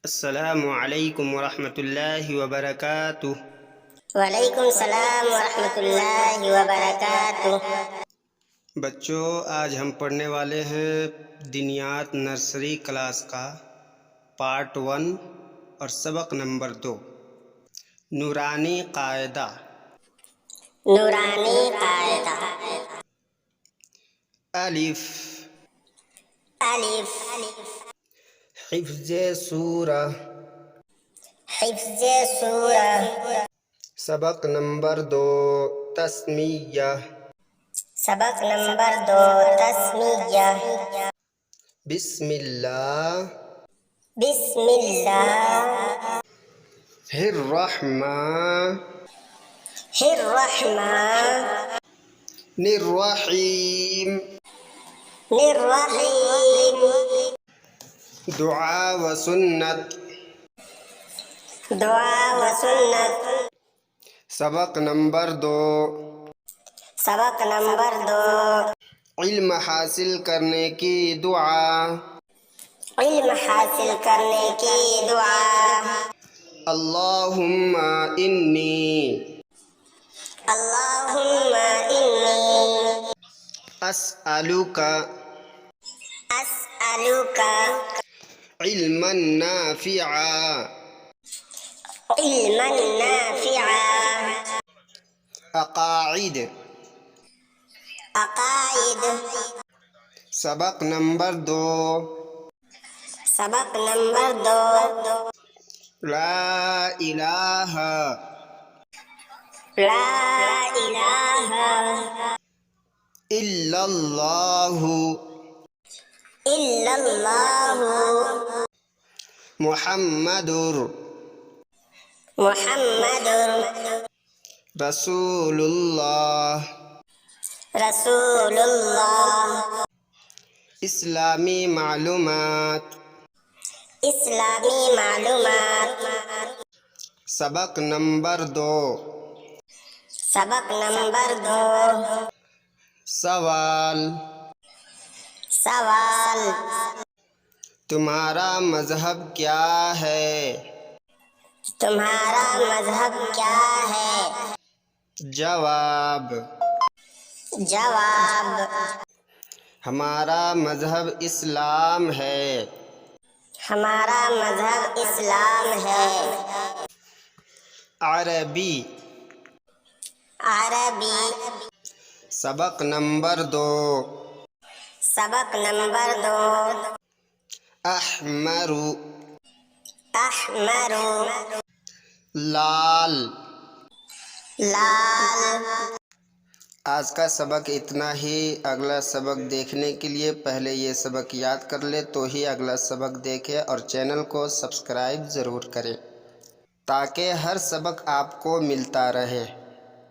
السلام علیکم ورحمۃ اللہ وبرکاتہ۔ وعلیکم السلام ورحمۃ اللہ وبرکاتہ۔ بچوں، آج ہم پڑھنے والے ہیں دنیات نرسری کلاس کا پارٹ 1 اور سبق نمبر 2، نورانی قاعدہ۔ نورانی قاعدہ۔ الف، الف، حفظ سورہ۔ حفظ سورہ۔ سبق نمبر 2، تسمیہ۔ سبق نمبر 2، تسمیہ۔ بسم اللہ، بسم اللہ، الرحمن الرحمن الرحیم۔ الرحیم۔ دعا و سنت۔ دعا و سنت۔ سبق نمبر 2، سبق نمبر 2، علم حاصل کرنے کی دعا۔ علم حاصل کرنے کی دعا۔ اللہم انی اللہم انی اسألک اسألک علما نافعا علما نافعا عقائد۔ عقائد۔ سبق نمبر 2، سبق نمبر 2، لا الہ لا الہ الا اللہ الا اللہ محمد محمد رسول اللہ۔ رسول اللہ۔ اسلامی معلومات۔ اسلامی معلومات۔ سبق نمبر 2، سبق نمبر 2، سوال۔ سوال۔ تمہارا مذہب کیا ہے؟ تمہارا مذہب کیا ہے؟ جواب، جواب، ہمارا مذہب اسلام ہے۔ ہمارا مذہب اسلام ہے۔ عربی۔ عربی۔ سبق نمبر 2، سبق نمبر 2، احمر احمر لال۔ لال۔ آج کا سبق اتنا ہی۔ اگلا سبق دیکھنے کے لیے پہلے یہ سبق یاد کر لے تو ہی اگلا سبق دیکھے، اور چینل کو سبسکرائب ضرور کریں تاکہ ہر سبق آپ کو ملتا رہے۔